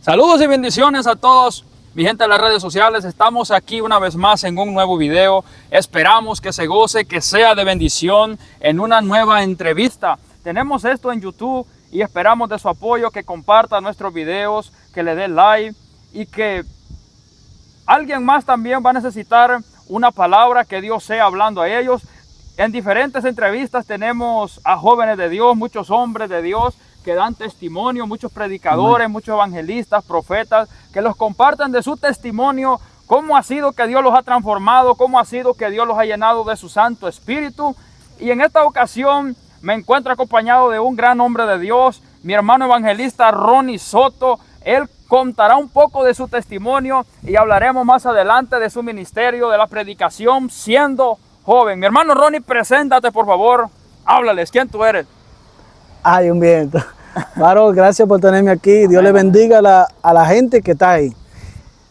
Saludos y bendiciones a todos, mi gente de las redes sociales. Estamos aquí una vez más en un nuevo video. Esperamos que se goce, que sea de bendición en una nueva entrevista. Tenemos esto en YouTube y esperamos de su apoyo, que comparta nuestros videos, que le dé like y que alguien más también va a necesitar una palabra, que Dios sea hablando a ellos. En diferentes entrevistas tenemos a jóvenes de Dios, muchos hombres de Dios que dan testimonio, muchos predicadores, muchos evangelistas, profetas, que los comparten de su testimonio, cómo ha sido que Dios los ha transformado, cómo ha sido que Dios los ha llenado de su Santo Espíritu. Y en esta ocasión me encuentro acompañado de un gran hombre de Dios, mi hermano evangelista Ronnie Soto. Él contará un poco de su testimonio y hablaremos más adelante de su ministerio, de la predicación siendo joven. Mi hermano Ronnie, preséntate por favor, háblales, ¿quién tú eres? Ay, un viento. Varón, gracias por tenerme aquí. Dios le bendiga a la gente que está ahí.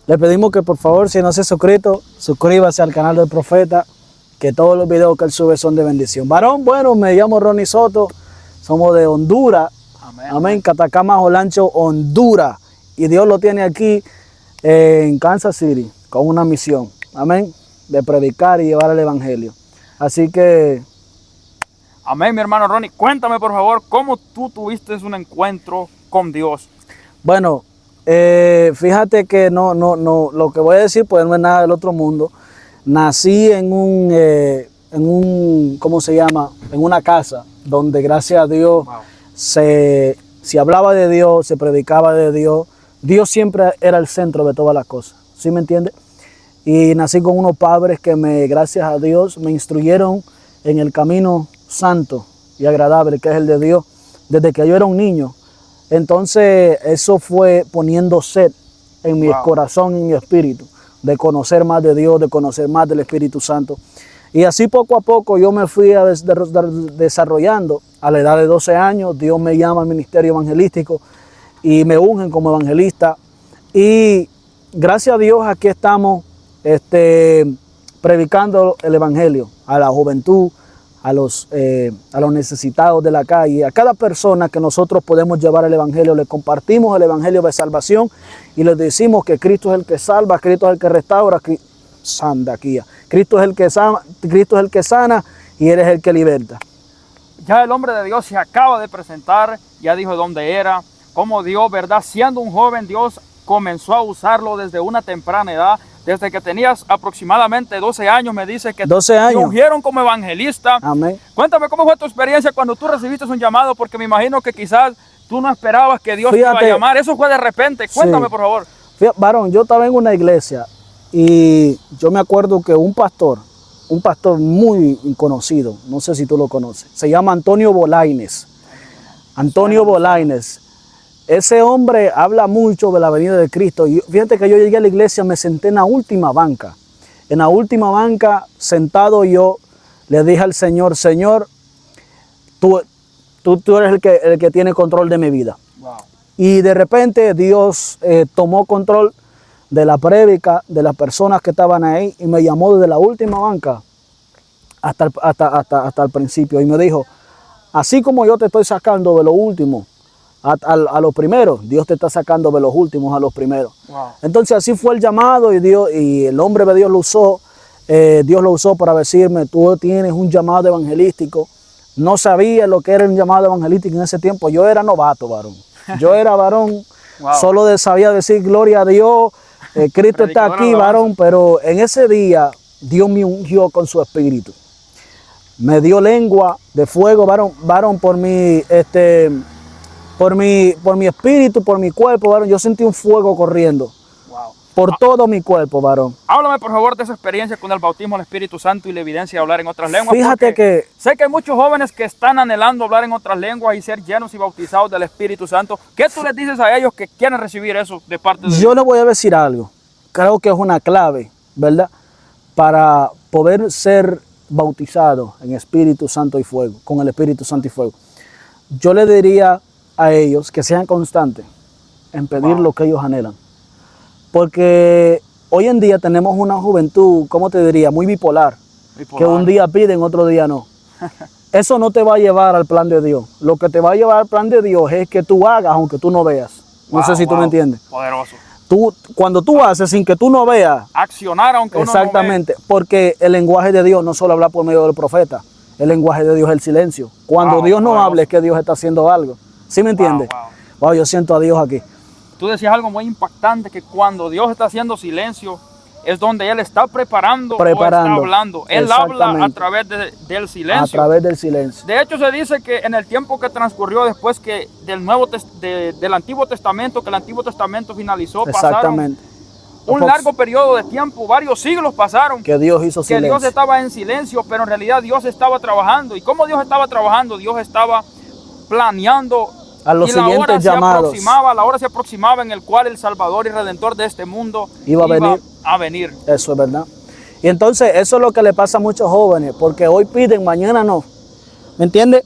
Le pedimos que por favor, si no se ha suscrito, suscríbase al canal del profeta, que todos los videos que él sube son de bendición. Varón, bueno, me llamo Ronnie Soto, somos de Honduras. Amén. Amén. Catacama, Olancho, Honduras. Y Dios lo tiene aquí en Kansas City con una misión. Amén. De predicar y llevar el evangelio. Así que... Amén, mi hermano Ronnie. Cuéntame, por favor, cómo tú tuviste un encuentro con Dios. Bueno, fíjate que no, lo que voy a decir pues no es nada del otro mundo. Nací en un, ¿cómo se llama? En una casa donde, gracias a Dios, wow, se hablaba de Dios, se predicaba de Dios. Dios siempre era el centro de todas las cosas, ¿sí me entiendes? Y nací con unos padres que gracias a Dios, me instruyeron en el camino santo y agradable, que es el de Dios, desde que yo era un niño. Entonces eso fue poniendo sed en mi corazón y en mi espíritu, de conocer más de Dios, de conocer más del Espíritu Santo. Y así poco a poco yo me fui desarrollando. A la edad de 12 años, Dios me llama al ministerio evangelístico y me ungen como evangelista. Y gracias a Dios aquí estamos predicando el evangelio a la juventud, a los necesitados de la calle, a cada persona que nosotros podemos llevar el evangelio. Le compartimos el evangelio de salvación y les decimos que Cristo es el que salva, Cristo es el que restaura, Cristo es el que sana y Él es el que liberta. Ya el hombre de Dios se acaba de presentar, ya dijo dónde era, cómo Dios, ¿verdad? Siendo un joven, Dios comenzó a usarlo desde una temprana edad. Desde que tenías aproximadamente 12 años, me dice que 12 años. Te ungieron como evangelista. Amén. Cuéntame cómo fue tu experiencia cuando tú recibiste un llamado, porque me imagino que quizás tú no esperabas que Dios te iba a llamar. Eso fue de repente. Cuéntame, sí, por favor. Fíjate, varón, yo estaba en una iglesia y yo me acuerdo que un pastor muy conocido, no sé si tú lo conoces, se llama Antonio Bolaines. Antonio Bolaines. Ese hombre habla mucho de la venida de Cristo. Y fíjate que yo llegué a la iglesia, me senté en la última banca. En la última banca, sentado yo, le dije al Señor, Señor, tú eres el que tiene control de mi vida. Wow. Y de repente Dios tomó control de la prédica, de las personas que estaban ahí, y me llamó desde la última banca hasta el principio. Y me dijo, así como yo te estoy sacando de lo último a los primeros, Dios te está sacando de los últimos a los primeros. Wow. Entonces así fue el llamado y el hombre de Dios lo usó. Dios lo usó para decirme, tú tienes un llamado evangelístico. No sabía lo que era un llamado evangelístico en ese tiempo. Yo era novato, varón. Yo era varón, wow, solo sabía decir gloria a Dios, Cristo está aquí, varón. Pero en ese día Dios me ungió con su espíritu. Me dio lengua de fuego, varón, por mi espíritu, por mi cuerpo, varón. Yo sentí un fuego corriendo. Wow. Por todo mi cuerpo, varón. Háblame, por favor, de esa experiencia con el bautismo del Espíritu Santo y la evidencia de hablar en otras lenguas. Fíjate que... sé que hay muchos jóvenes que están anhelando hablar en otras lenguas y ser llenos y bautizados del Espíritu Santo. ¿Qué tú les dices a ellos que quieren recibir eso de parte de Dios? Yo les voy a decir algo. Creo que es una clave, ¿verdad? Para poder ser bautizado en Espíritu Santo y fuego, con el Espíritu Santo y fuego. Yo les diría a ellos que sean constantes en pedir lo que ellos anhelan. Porque hoy en día tenemos una juventud, ¿cómo te diría? Muy bipolar. Que un día piden, otro día no. Eso no te va a llevar al plan de Dios. Lo que te va a llevar al plan de Dios es que tú hagas aunque tú no veas. No sé si tú me entiendes. Poderoso. Cuando tú haces sin que tú no veas. Accionar aunque uno no vea. Exactamente, porque el lenguaje de Dios no solo habla por medio del profeta, el lenguaje de Dios es el silencio. Cuando Dios no hable es que Dios está haciendo algo. ¿Sí me entiendes? Wow, yo siento a Dios aquí. Tú decías algo muy impactante, que cuando Dios está haciendo silencio es donde Él está preparando o está hablando. Él habla a través del silencio. A través del silencio. De hecho, se dice que en el tiempo que transcurrió después que del Antiguo Testamento, que el Antiguo Testamento finalizó, pasaron un largo periodo de tiempo, varios siglos pasaron. Que Dios hizo silencio. Que Dios estaba en silencio, pero en realidad Dios estaba trabajando. ¿Y cómo Dios estaba trabajando? Dios estaba planeando. A los siguientes llamados. La hora se aproximaba en el cual el Salvador y Redentor de este mundo iba a venir. Eso es verdad. Y entonces eso es lo que le pasa a muchos jóvenes, porque hoy piden, mañana no. ¿Me entiendes?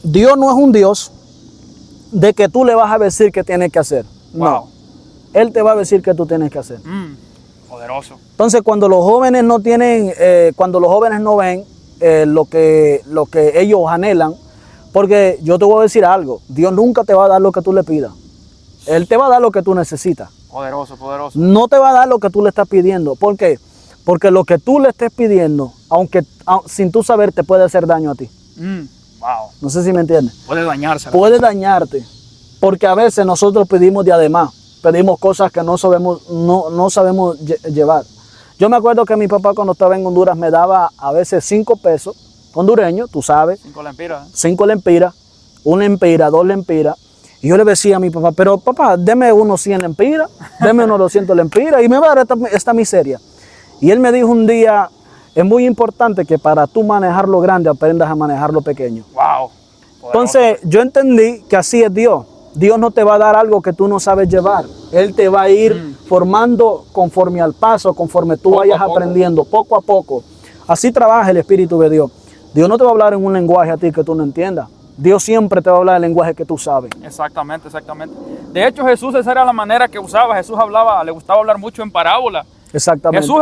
Dios no es un Dios de que tú le vas a decir qué tienes que hacer. No. Él te va a decir qué tú tienes que hacer. Poderoso. Entonces cuando los jóvenes no tienen, cuando los jóvenes no ven lo que ellos anhelan, porque yo te voy a decir algo, Dios nunca te va a dar lo que tú le pidas. Él te va a dar lo que tú necesitas. Poderoso, poderoso. No te va a dar lo que tú le estás pidiendo. ¿Por qué? Porque lo que tú le estés pidiendo, aunque sin tú saber, te puede hacer daño a ti. Wow. No sé si me entiendes. Puede dañarse. Puede dañarte. Porque a veces nosotros pedimos de además. Pedimos cosas que no sabemos llevar. Yo me acuerdo que mi papá cuando estaba en Honduras me daba a veces 5 pesos hondureños, tú sabes. 5 lempiras. 5 lempiras, 1 lempira, 2 lempiras. Y yo le decía a mi papá, pero papá, deme unos 100 lempiras, deme unos 200 lempiras y me va a dar esta miseria. Y él me dijo un día, es muy importante que para tú manejar lo grande aprendas a manejar lo pequeño. Wow. Entonces yo entendí que así es Dios. Dios no te va a dar algo que tú no sabes llevar. Él te va a ir formando conforme al paso, conforme tú vayas aprendiendo, poco a poco. Así trabaja el Espíritu de Dios. Dios no te va a hablar en un lenguaje a ti que tú no entiendas. Dios siempre te va a hablar el lenguaje que tú sabes. Exactamente, exactamente. De hecho, Jesús, esa era la manera que usaba. Jesús hablaba, le gustaba hablar mucho en parábola. Exactamente. Jesús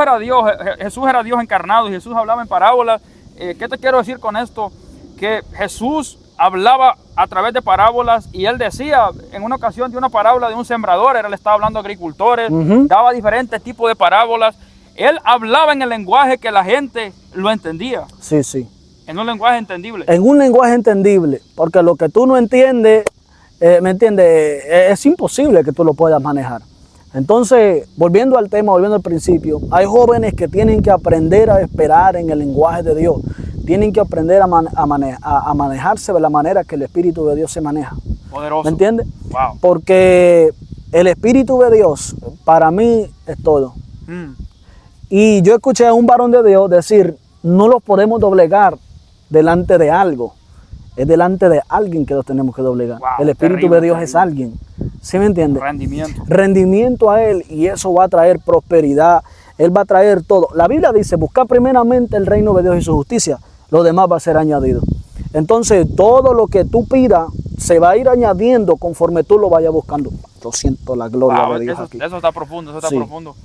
era Dios encarnado y Jesús hablaba en parábolas. ¿Qué te quiero decir con esto? Que Jesús hablaba a través de parábolas y él decía en una ocasión de una parábola de un sembrador, él estaba hablando a agricultores, daba diferentes tipos de parábolas. Él hablaba en el lenguaje que la gente lo entendía. Sí, sí. En un lenguaje entendible. En un lenguaje entendible, porque lo que tú no entiendes, ¿me entiendes? Es imposible que tú lo puedas manejar. Entonces, volviendo al tema, volviendo al principio, hay jóvenes que tienen que aprender a esperar en el lenguaje de Dios. Tienen que aprender a manejarse de la manera que el Espíritu de Dios se maneja. Poderoso. ¿Me entiendes? Wow. Porque el Espíritu de Dios, para mí, es todo. Y yo escuché a un varón de Dios decir, no los podemos doblegar delante de algo. Es delante de alguien que los tenemos que doblegar. Wow, el Espíritu de Dios es alguien. ¿Sí me entiendes? Rendimiento. Rendimiento a Él, y eso va a traer prosperidad. Él va a traer todo. La Biblia dice, busca primeramente el reino de Dios y su justicia. Lo demás va a ser añadido. Entonces, todo lo que tú pidas se va a ir añadiendo conforme tú lo vayas buscando. Yo siento la gloria de Dios aquí. Eso está profundo, eso está profundo.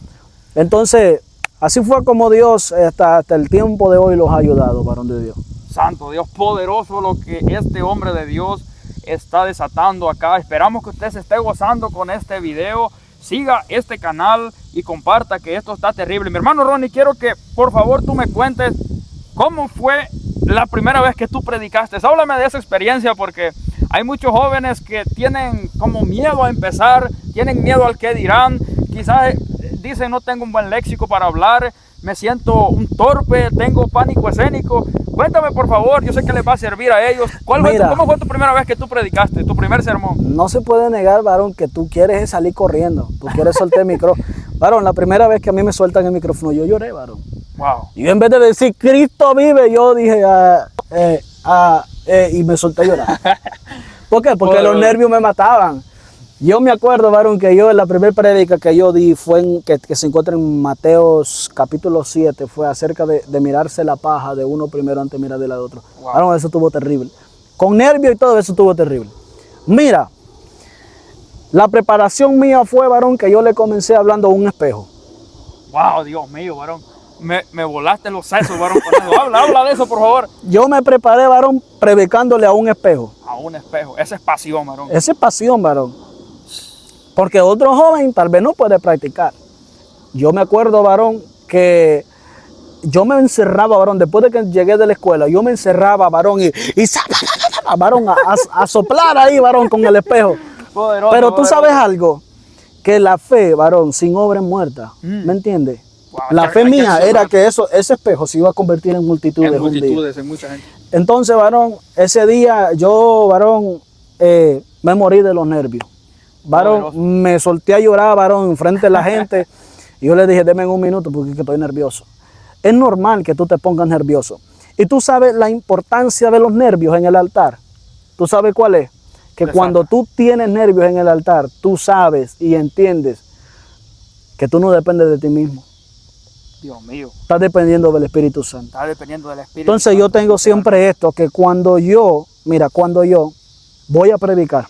Entonces, así fue como Dios hasta el tiempo de hoy los ha ayudado, varón de Dios. Santo Dios, poderoso lo que este hombre de Dios está desatando acá. Esperamos que usted se esté gozando con este video. Siga este canal y comparta, que esto está terrible. Mi hermano Ronnie, quiero que por favor tú me cuentes cómo fue la primera vez que tú predicaste. Háblame de esa experiencia, porque hay muchos jóvenes que tienen como miedo a empezar, tienen miedo al que dirán. Quizás dicen, no tengo un buen léxico para hablar, me siento un torpe, tengo pánico escénico. Cuéntame por favor, yo sé que les va a servir a ellos. ¿Cómo fue tu primera vez que tú predicaste, tu primer sermón? No se puede negar, varón, que tú quieres salir corriendo, tú quieres soltar el micrófono. Varón, la primera vez que a mí me sueltan el micrófono, yo lloré, varón. Wow. Y en vez de decir, Cristo vive, yo dije, y me solté a llorar. ¿Por qué? Porque los nervios me mataban. Yo me acuerdo, varón, que yo en la primera predica que yo di fue que se encuentra en Mateo capítulo 7, fue acerca de mirarse la paja de uno primero antes de mirar del otro. Wow. Varón, eso estuvo terrible. Con nervios y todo eso estuvo terrible. Mira, la preparación mía fue, varón, que yo le comencé hablando a un espejo. Wow, Dios mío, varón. Me volaste los sesos, varón. Habla de eso, por favor. Yo me preparé, varón, predicándole a un espejo. A un espejo. Esa es pasión, varón. Esa es pasión, varón. Porque otro joven tal vez no puede practicar. Yo me acuerdo, varón, que yo me encerraba, varón, después de que llegué de la escuela, yo me encerraba, varón, y varón, a soplar ahí, varón, con el espejo. Poderoso, Pero tú poderoso. sabes algo, que la fe, varón, sin obra es muerta. ¿Me entiendes? Wow, La fe hay que mía era accionar. que ese espejo se iba a convertir en multitudes, En un día. multitudes, en mucha gente. Entonces, varón, ese día yo, varón, me morí de los nervios. Varón, Poderoso. me solté a llorar, varón, enfrente de la gente. Y yo le dije, deme un minuto porque es que estoy nervioso. Es normal que tú te pongas nervioso. Y tú sabes la importancia de los nervios en el altar. ¿Tú sabes cuál es? Que Exacto. cuando tú tienes nervios en el altar, tú sabes y entiendes que tú no dependes de ti mismo. Dios mío, Estás dependiendo del Espíritu Santo. está dependiendo del Espíritu. Entonces yo Santo, tengo siempre esto, que cuando yo voy a predicar,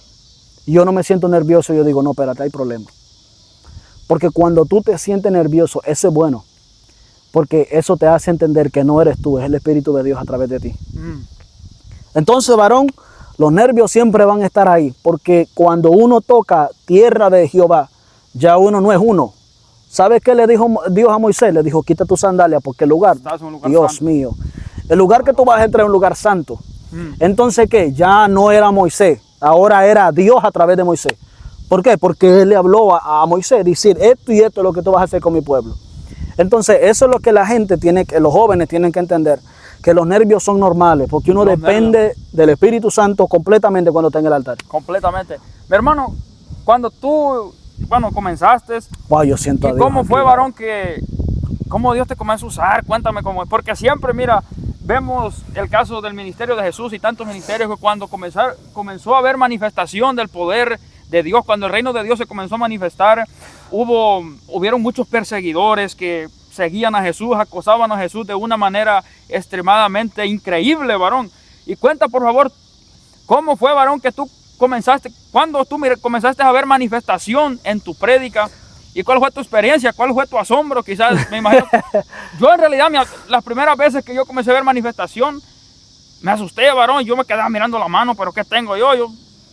yo no me siento nervioso, yo digo, no, espérate, hay problema. Porque cuando tú te sientes nervioso, eso es bueno. Porque eso te hace entender que no eres tú, es el Espíritu de Dios a través de ti. Entonces, varón, los nervios siempre van a estar ahí. Porque cuando uno toca tierra de Jehová, ya uno no es uno. ¿Sabes qué le dijo Dios a Moisés? Le dijo, quita tus sandalias porque el lugar, Estás en un lugar Dios santo. mío, el lugar que tú vas a entrar es un lugar santo. Entonces, ¿qué? Ya no era Moisés, ahora era Dios a través de Moisés. ¿Por qué? Porque él le habló a Moisés, decir, esto y esto es lo que tú vas a hacer con mi pueblo. Entonces, eso es lo que la gente tiene, que los jóvenes tienen que entender, que los nervios son normales, porque uno Los depende del Espíritu Santo completamente cuando está en el altar. Completamente. Mi hermano, cuando tú, comenzaste, Wow, yo siento a ¿y Dios cómo aquí, fue, varón, cómo Dios te comenzó a usar? Cuéntame cómo, porque siempre, mira, vemos el caso del ministerio de Jesús y tantos ministerios que cuando comenzó a haber manifestación del poder de Dios, cuando el reino de Dios se comenzó a manifestar, hubieron muchos perseguidores que seguían a Jesús, acosaban a Jesús de una manera extremadamente increíble, varón. Y cuenta, por favor, ¿cómo fue, varón, que tú cuando tú comenzaste a ver manifestación en tu prédica? ¿Y cuál fue tu experiencia? ¿Cuál fue tu asombro? Quizás, me imagino. Yo en realidad, las primeras veces que yo comencé a ver manifestación, me asusté, varón. Yo me quedaba mirando la mano, pero ¿qué tengo yo? Yo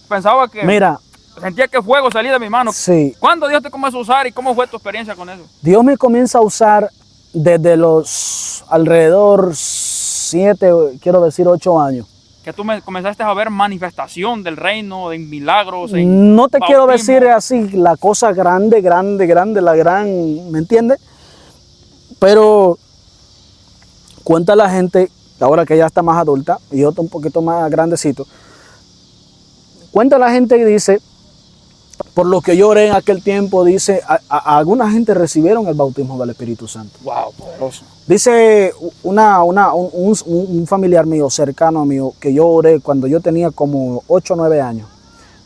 pensaba que... Mira, Sentía que fuego salía de mi mano. sí. ¿Cuándo Dios te comenzó a usar y cómo fue tu experiencia con eso? Dios me comienza a usar desde los alrededor 7, quiero decir 8 años. Que tú comenzaste a ver manifestación del reino, de milagros. No te quiero bautismo. decir así la cosa grande, la gran, ¿me entiendes? Pero cuenta la gente, ahora que ya está más adulta y yo estoy un poquito más grandecito, cuenta la gente y dice, por lo que yo oré en aquel tiempo, dice, alguna gente recibieron el bautismo del Espíritu Santo. Wow, poderoso. Dice un familiar mío, cercano a mí, que yo oré cuando yo tenía como 8 o 9 años.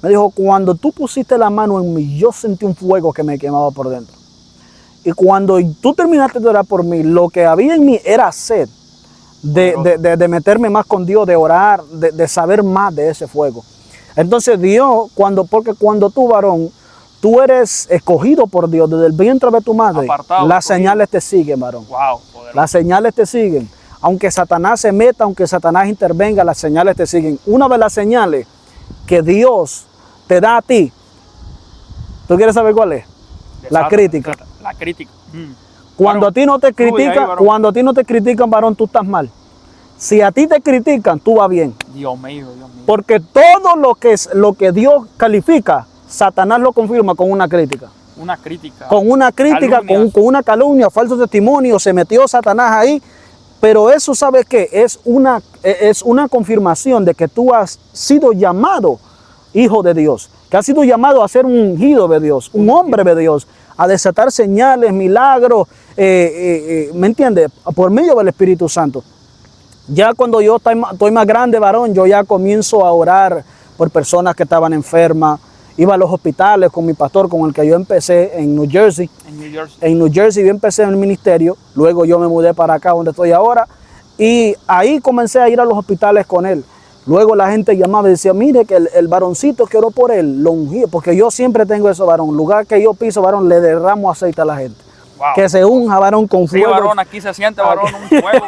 Me dijo, cuando tú pusiste la mano en mí, yo sentí un fuego que me quemaba por dentro. Y cuando tú terminaste de orar por mí, lo que había en mí era sed de meterme más con Dios, de orar, de saber más de ese fuego. Entonces Dios, porque cuando tú, varón, tú eres escogido por Dios desde el vientre de tu madre, Apartado, las escogido. señales te siguen, varón. Wow, poderoso. Las señales te siguen. Aunque Satanás se meta, aunque Satanás intervenga, las señales te siguen. Una de las señales que Dios te da a ti, ¿tú quieres saber cuál es? La crítica. La crítica. Cuando Varón, a ti no te fluye ahí, critican, varón. cuando a ti no te critican, varón, tú estás mal. Si a ti te critican, tú vas bien. Dios mío, Dios mío. Porque todo lo que Dios califica, Satanás lo confirma con una crítica. Una crítica. Con una crítica, Calumnias. con una calumnia, falso testimonio, se metió Satanás ahí. Pero eso, ¿sabes qué? Es una confirmación de que tú has sido llamado hijo de Dios, que has sido llamado a ser un ungido de Dios, un hombre de Dios, a desatar señales, milagros, ¿me entiendes? Por medio del Espíritu Santo. Ya cuando yo estoy más grande, varón, yo ya comienzo a orar por personas que estaban enfermas. Iba a los hospitales con mi pastor, con el que yo empecé en New Jersey. En New Jersey. En New Jersey yo empecé en el ministerio, luego yo me mudé para acá donde estoy ahora y ahí comencé a ir a los hospitales con él. Luego la gente llamaba y decía, mire que el varoncito que oró por él, lo ungí, porque yo siempre tengo eso, varón. Lugar que yo piso, varón, le derramo aceite a la gente. Wow. Que se unja, varón, con Sí, fuego. varón, aquí se siente, varón, un fuego.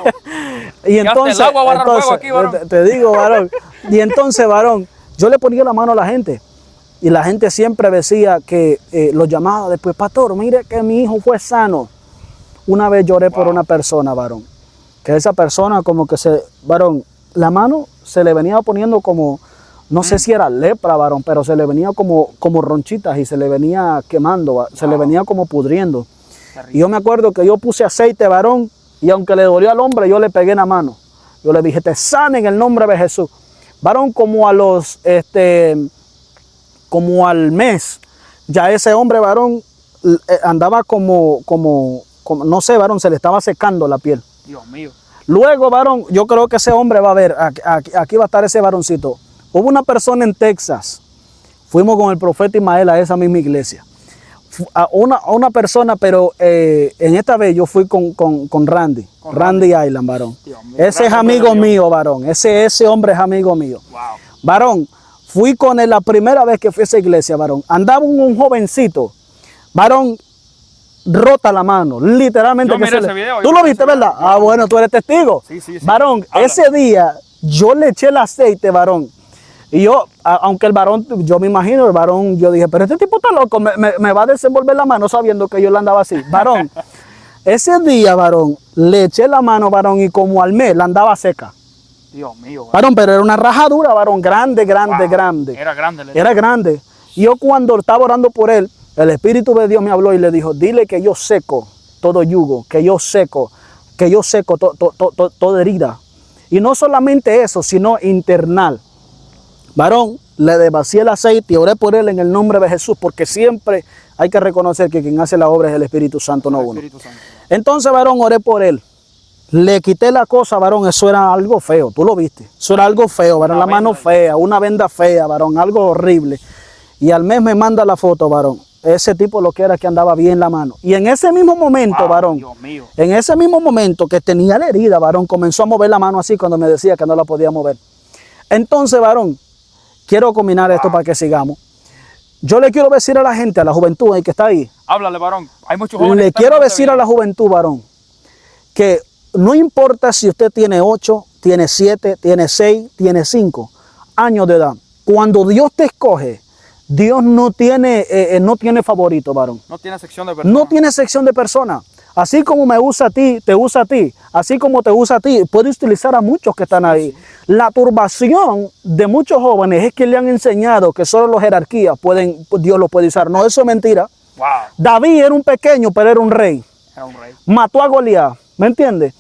Y hasta entonces, el agua va a agarrar fuego aquí, varón. te digo, varón. Y entonces, varón, yo le ponía la mano a la gente. Y la gente siempre decía que lo llamaba después, pastor, mire que mi hijo fue sano. Una vez lloré por una persona, varón, que esa persona como que varón, la mano se le venía poniendo como, no sé si era lepra, varón, pero se le venía como ronchitas y se le venía quemando, se le venía como pudriendo. Y yo me acuerdo que yo puse aceite, varón, y aunque le dolió al hombre, yo le pegué en la mano. Yo le dije, te sana en el nombre de Jesús. Varón, como al mes, ya ese hombre, varón, andaba como, no sé, varón, se le estaba secando la piel. Dios mío. Luego, varón, yo creo que ese hombre va a ver, aquí va a estar ese varoncito. Hubo una persona en Texas, fuimos con el profeta Ismael a esa misma iglesia. A una persona, pero en esta vez yo fui con Randy, Randy Island, varón. Ese es amigo mío, varón. Ese hombre es amigo mío. Wow. Varón, fui con él la primera vez que fui a esa iglesia, varón. Andaba un jovencito, varón, rota la mano, literalmente. Yo miré ese video. ¿Tú lo viste, verdad? Ah, bueno, tú eres testigo. Sí. Varón, ese día yo le eché el aceite, varón. Y yo, aunque el varón, yo me imagino, el varón, yo dije, pero este tipo está loco, me va a desenvolver la mano sabiendo que yo le andaba así. Varón, ese día, varón, le eché la mano, varón, y como al mes la andaba seca. Dios mío. Varón, pero era una rajadura, varón, grande. Era grande. Era grande. Y yo cuando estaba orando por él, el Espíritu de Dios me habló y le dijo, dile que yo seco todo yugo, que yo seco toda herida. Y no solamente eso, sino internal. Varón, le desvacié el aceite y oré por él en el nombre de Jesús, porque siempre hay que reconocer que quien hace la obra es el Espíritu Santo, no uno. Entonces, varón, oré por él. Le quité la cosa, varón, eso era algo feo, tú lo viste. Eso era algo feo, varón, la mano fea, una venda fea, varón, algo horrible. Y al mes me manda la foto, varón. Ese tipo lo que era que andaba bien la mano. Y en ese mismo momento, varón, Dios mío. en ese mismo momento que tenía la herida, varón, comenzó a mover la mano así cuando me decía que no la podía mover. Entonces, varón, quiero combinar esto para que sigamos. Yo le quiero decir a la gente, a la juventud ahí que está ahí. Háblale, varón. Hay muchos jóvenes. Le quiero decir a la juventud, varón, que no importa si usted tiene 8, tiene 7, tiene 6, tiene 5 años de edad. Cuando Dios te escoge, Dios no tiene favorito, varón. No tiene sección de personas. No tiene sección de personas. Así como me usa a ti, te usa a ti. Así como te usa a ti, puede utilizar a muchos que están ahí. Sí. La turbación de muchos jóvenes es que le han enseñado que solo las jerarquías Dios lo puede usar. No, eso es mentira. Wow. David era un pequeño, pero era un rey. Era un rey. Mató a Goliat, ¿me entiendes?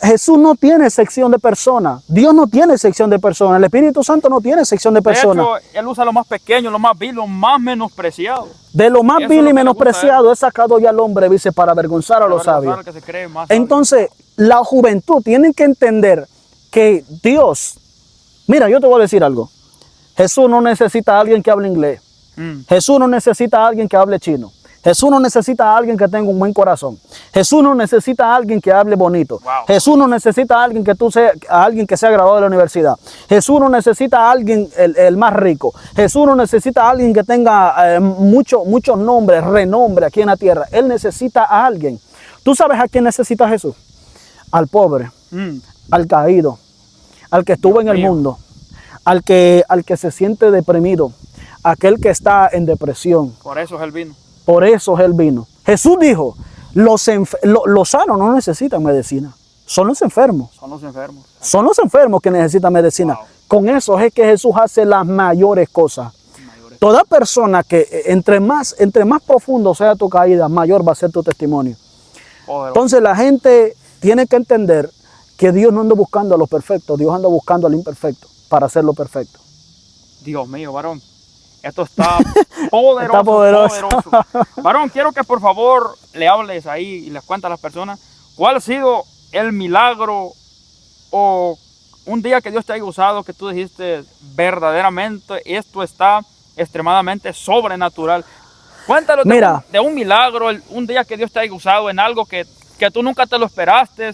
Jesús no tiene sección de personas. Dios no tiene sección de personas. El Espíritu Santo no tiene sección de personas. De hecho, Él usa lo más pequeño, lo más vil, lo más menospreciado. De lo más vil y menospreciado he sacado ya al hombre, dice, para avergonzar a los sabios. Entonces, la juventud tiene que entender que Dios, mira, yo te voy a decir algo. Jesús no necesita a alguien que hable inglés. Jesús no necesita a alguien que hable chino. Jesús no necesita a alguien que tenga un buen corazón. Jesús no necesita a alguien que hable bonito. Wow. Jesús no necesita a alguien que sea graduado de la universidad. Jesús no necesita a alguien el más rico. Jesús no necesita a alguien que tenga muchos nombres, renombre aquí en la tierra. Él necesita a alguien. ¿Tú sabes a quién necesita Jesús? Al pobre, al caído, al que estuvo en el mundo, al que se siente deprimido, aquel que está en depresión. Por eso es el vino. Por eso Él vino. Jesús dijo, los sanos no necesitan medicina, son los enfermos. Son los enfermos. Son los enfermos que necesitan medicina. Wow. Con eso es que Jesús hace las mayores cosas. Toda persona que entre más profundo sea tu caída, mayor va a ser tu testimonio. Poderoso. Entonces la gente tiene que entender que Dios no anda buscando a los perfectos, Dios anda buscando al imperfecto para hacerlo perfecto. Dios mío, varón. Esto está poderoso, está poderoso. Varón, quiero que por favor le hables ahí y les cuentes a las personas cuál ha sido el milagro o un día que Dios te haya usado que tú dijiste verdaderamente esto está extremadamente sobrenatural. Cuéntalo de un milagro, un día que Dios te haya usado en algo que tú nunca te lo esperaste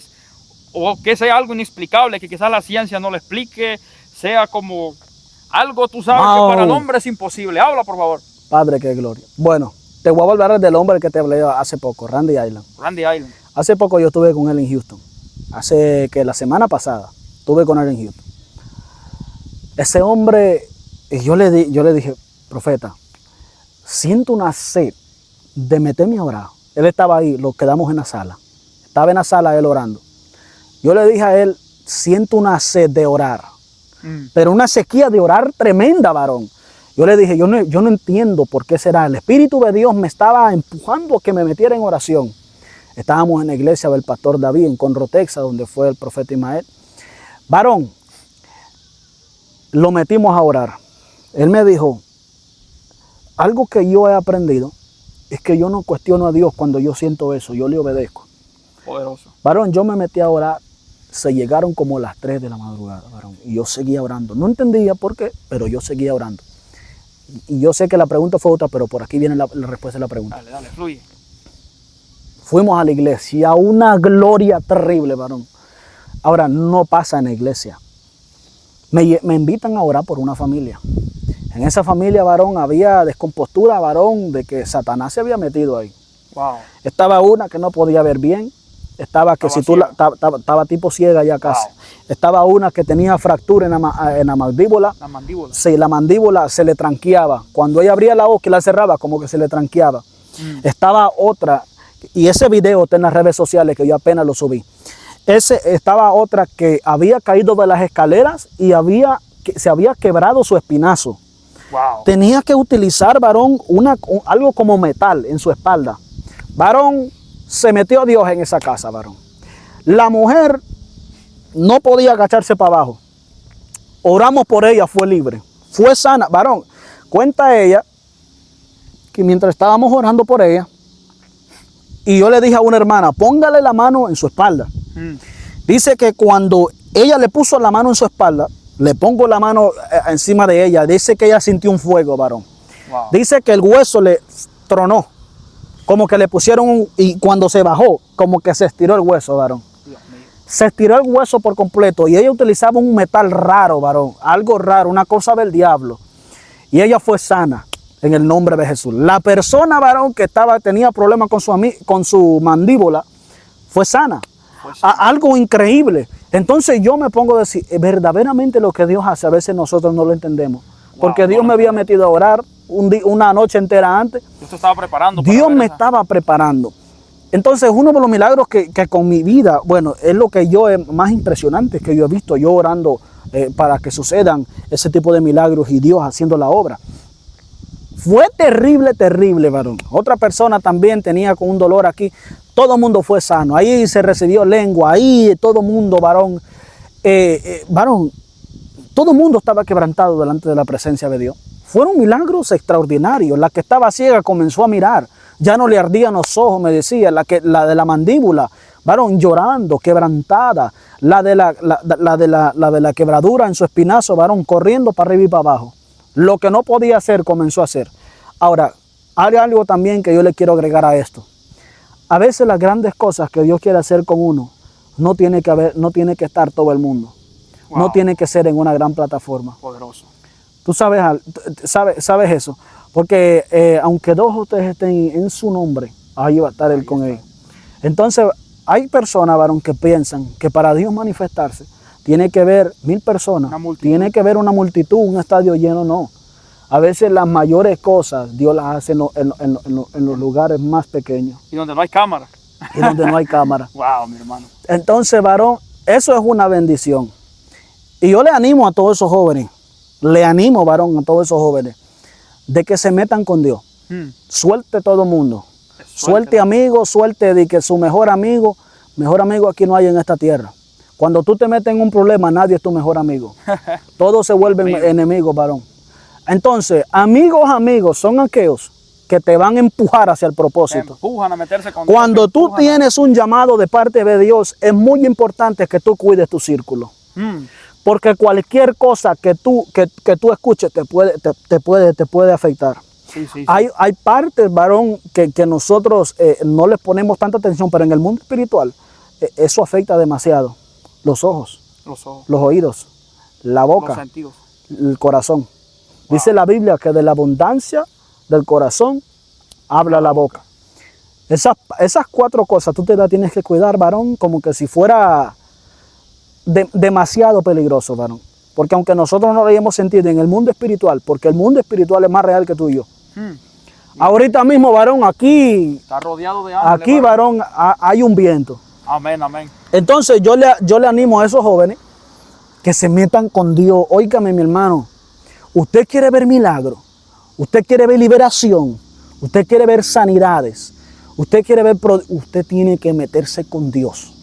o que sea algo inexplicable, que quizás la ciencia no lo explique, sea como... algo tú sabes que para el hombre es imposible. Habla, por favor. Padre, qué gloria. Bueno, te voy a hablar del hombre que te hablé hace poco, Randy Island. Randy Island. Hace poco yo estuve con él en Houston. La semana pasada estuve con él en Houston. Ese hombre, yo le dije, profeta, siento una sed de meterme a orar. Él estaba ahí, lo quedamos en la sala. Estaba en la sala él orando. Yo le dije a él, siento una sed de orar, pero una sequía de orar tremenda, varón. Yo le dije, yo no entiendo por qué será. El Espíritu de Dios me estaba empujando a que me metiera en oración. Estábamos en la iglesia del pastor David en Conroe, Texas, donde fue el profeta Ismael. Varón, lo metimos a orar. Él me dijo, algo que yo he aprendido es que yo no cuestiono a Dios cuando yo siento eso, yo le obedezco. Poderoso. Varón, yo me metí a orar, se llegaron como las 3 de la madrugada, varón, y yo seguía orando. No entendía por qué, pero yo seguía orando. Y yo sé que la pregunta fue otra, pero por aquí viene la respuesta de la pregunta. Dale, dale, fluye. Fuimos a la iglesia, una gloria terrible, varón. Ahora, no pasa en la iglesia. Me invitan a orar por una familia. En esa familia, varón, había descompostura, varón, de que Satanás se había metido ahí. Wow. Estaba una que no podía ver bien. Estaba que estaba tipo ciega ya casi. Wow. Estaba una que tenía fractura en la mandíbula. La mandíbula. Sí, la mandíbula se le tranqueaba. Cuando ella abría la boca y la cerraba, como que se le tranqueaba. Estaba otra, y ese video está en las redes sociales que yo apenas lo subí. Estaba otra que había caído de las escaleras y se había quebrado su espinazo. Wow. Tenía que utilizar, varón, algo como metal en su espalda. Varón, se metió Dios en esa casa, varón. La mujer no podía agacharse para abajo. Oramos por ella, fue libre. Fue sana, varón. Cuenta ella que mientras estábamos orando por ella, y yo le dije a una hermana, póngale la mano en su espalda. Dice que cuando ella le puso la mano en su espalda, le pongo la mano encima de ella, dice que ella sintió un fuego, varón. Wow. Dice que el hueso le tronó, como que le pusieron, y cuando se bajó, como que se estiró el hueso, varón. Dios mío. Se estiró el hueso por completo, y ella utilizaba un metal raro, varón, algo raro, una cosa del diablo. Y ella fue sana en el nombre de Jesús. La persona, varón, que tenía problemas con su mandíbula, fue sana. Algo increíble. Entonces yo me pongo a decir, verdaderamente lo que Dios hace, a veces nosotros no lo entendemos. Porque Dios me había metido a orar una noche entera antes. Dios te estaba preparando. Dios me estaba preparando. Entonces uno de los milagros que con mi vida, bueno, es lo que yo es más impresionante que yo he visto, yo orando para que sucedan ese tipo de milagros y Dios haciendo la obra. Fue terrible, terrible, varón. Otra persona también tenía con un dolor aquí. Todo el mundo fue sano. Ahí se recibió lengua. Ahí todo el mundo, varón. Varón, todo el mundo estaba quebrantado delante de la presencia de Dios. Fueron milagros extraordinarios. La que estaba ciega comenzó a mirar. Ya no le ardían los ojos, me decía. La de la mandíbula, varón, llorando, quebrantada. La de la quebradura en su espinazo, varón, corriendo para arriba y para abajo. Lo que no podía hacer, comenzó a hacer. Ahora, hay algo también que yo le quiero agregar a esto. A veces las grandes cosas que Dios quiere hacer con uno, no tiene que estar todo el mundo. Wow. No tiene que ser en una gran plataforma. Poderoso. Tú sabes eso. Porque aunque dos de ustedes estén en su nombre, ahí va a estar Él con ellos. Entonces, hay personas, varón, que piensan que para Dios manifestarse, tiene que ver 1000 personas, tiene que ver una multitud, un estadio lleno, no. A veces las mayores cosas Dios las hace en los lugares más pequeños. Y donde no hay cámara. Y donde no hay cámara. Wow, mi hermano. Entonces, varón, eso es una bendición. Y yo le animo a todos esos jóvenes, varón, a todos esos jóvenes, de que se metan con Dios. Suelte todo el mundo. Suelte amigos, suelte de que su mejor amigo aquí no hay en esta tierra. Cuando tú te metes en un problema, nadie es tu mejor amigo. Todos se vuelven enemigos, varón. Entonces, amigos son aquellos que te van a empujar hacia el propósito. Empujan a meterse con Cuando Dios, tú tienes un llamado de parte de Dios, es muy importante que tú cuides tu círculo. Porque cualquier cosa que tú escuches te puede afectar. Sí. Hay partes, varón, que nosotros no les ponemos tanta atención, pero en el mundo espiritual eso afecta demasiado. Los ojos, los oídos, la boca, los sentidos, el corazón. Dice la Biblia que de la abundancia del corazón habla la boca. Esas 4 cosas tú te las tienes que cuidar, varón, como que si fuera demasiado peligroso, varón. Porque aunque nosotros no lo hayamos sentido en el mundo espiritual, porque el mundo espiritual es más real que tú y yo. Ahorita mismo, varón, aquí, Está rodeado de ángeles. aquí, varón, hay un viento. Amén, amén. Entonces yo le animo a esos jóvenes que se metan con Dios. Óigame, mi hermano, usted quiere ver milagros, usted quiere ver liberación, usted quiere ver sanidades, usted tiene que meterse con Dios.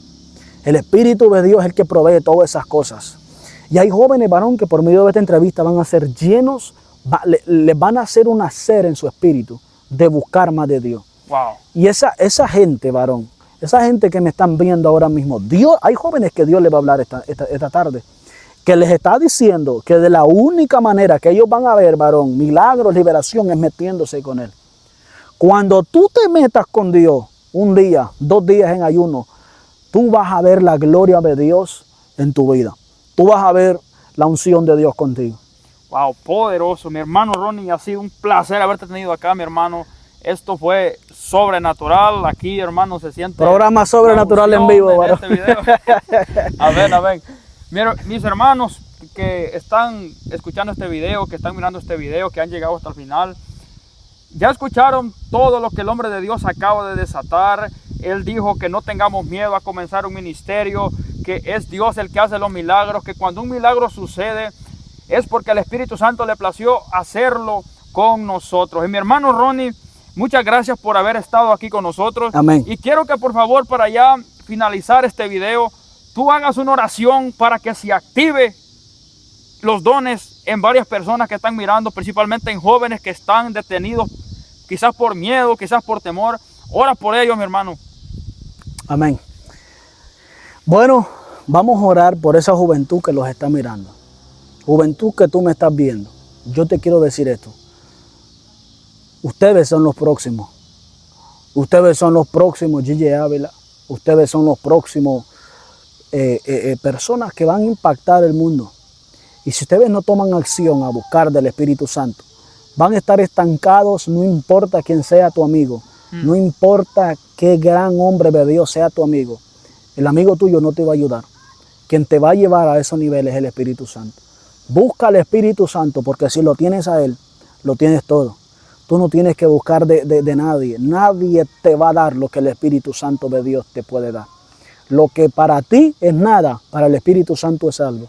El Espíritu de Dios es el que provee todas esas cosas. Y hay jóvenes, varón, que por medio de esta entrevista van a ser llenos, les van a hacer un nacer en su espíritu de buscar más de Dios. Wow. Y esa gente, varón, esa gente que me están viendo ahora mismo, hay jóvenes que Dios les va a hablar esta tarde, que les está diciendo que de la única manera que ellos van a ver, varón, milagros, liberación, es metiéndose con Él. Cuando tú te metas con Dios, un día, 2 días en ayuno, tú vas a ver la gloria de Dios en tu vida. Tú vas a ver la unción de Dios contigo. Wow, poderoso. Mi hermano Ronnie, ha sido un placer haberte tenido acá, mi hermano. Esto fue sobrenatural. Aquí, hermano, se siente... Programa sobrenatural en vivo, varón. Este video. Amén, amén. Mira, mis hermanos que están escuchando este video, que están mirando este video, que han llegado hasta el final, ya escucharon todo lo que el hombre de Dios acaba de desatar. Él dijo que no tengamos miedo a comenzar un ministerio, que es Dios el que hace los milagros, que cuando un milagro sucede es porque el Espíritu Santo le plació hacerlo con nosotros. Y mi hermano Ronnie, muchas gracias por haber estado aquí con nosotros. Amén. Y quiero que por favor, para ya finalizar este video, tú hagas una oración para que se active los dones en varias personas que están mirando, principalmente en jóvenes que están detenidos, quizás por miedo, quizás por temor. Ora por ellos, mi hermano. Amén. Bueno, vamos a orar por esa juventud que los está mirando. Juventud que tú me estás viendo. Yo te quiero decir esto. Ustedes son los próximos. Ustedes son los próximos Gigi Ávila. Ustedes son los próximos personas que van a impactar el mundo. Y si ustedes no toman acción a buscar del Espíritu Santo, van a estar estancados, no importa quién sea tu amigo. No importa qué gran hombre de Dios sea tu amigo. El amigo tuyo no te va a ayudar. Quien te va a llevar a esos niveles es el Espíritu Santo. Busca al Espíritu Santo, porque si lo tienes a Él, lo tienes todo. Tú no tienes que buscar de nadie. Nadie te va a dar lo que el Espíritu Santo de Dios te puede dar. Lo que para ti es nada, para el Espíritu Santo es algo.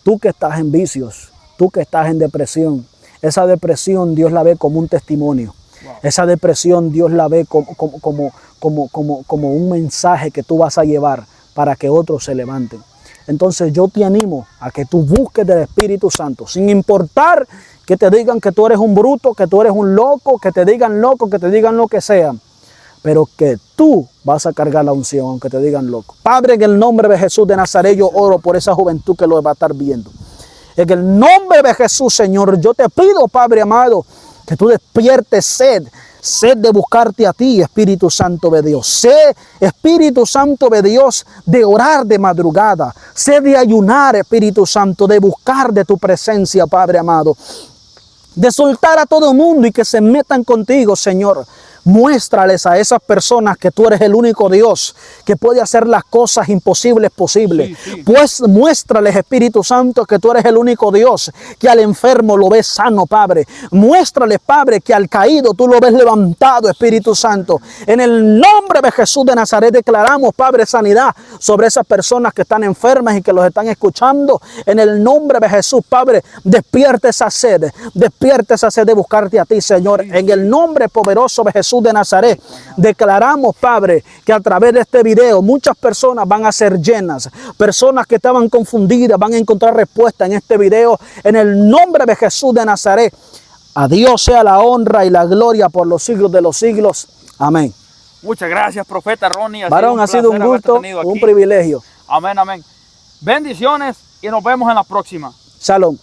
Tú que estás en vicios, tú que estás en depresión, esa depresión Dios la ve como un testimonio. Wow. Esa depresión Dios la ve como un mensaje que tú vas a llevar para que otros se levanten. Entonces yo te animo a que tú busques del Espíritu Santo, sin importar que te digan que tú eres un bruto, que tú eres un loco, que te digan loco, que te digan lo que sea, pero que tú vas a cargar la unción, aunque te digan loco. Padre, en el nombre de Jesús de Nazaret, yo oro por esa juventud que lo va a estar viendo. En el nombre de Jesús, Señor, yo te pido, Padre amado, que tú despiertes sed de buscarte a ti, Espíritu Santo de Dios. Sed, Espíritu Santo de Dios, de orar de madrugada. Sed de ayunar, Espíritu Santo, de buscar de tu presencia, Padre amado. De soltar a todo el mundo y que se metan contigo, Señor. Muéstrales a esas personas que tú eres el único Dios que puede hacer las cosas imposibles posibles. Sí, sí. Pues muéstrales, Espíritu Santo, que tú eres el único Dios que al enfermo lo ves sano, Padre. Muéstrales, Padre, que al caído tú lo ves levantado, Espíritu Santo. En el nombre de Jesús de Nazaret declaramos, Padre, sanidad sobre esas personas que están enfermas y que los están escuchando. En el nombre de Jesús, Padre, despierta esa sed de buscarte a ti, Señor. Sí. En el nombre poderoso de Jesús de Nazaret, declaramos, Padre, que a través de este video muchas personas van a ser llenas, personas que estaban confundidas van a encontrar respuesta en este video, en el nombre de Jesús de Nazaret. A Dios sea la honra y la gloria por los siglos de los siglos. Amén. Muchas gracias, profeta Ronnie. Varón, ha sido un gusto, un privilegio. Amén, amén. Bendiciones y nos vemos en la próxima. Shalom.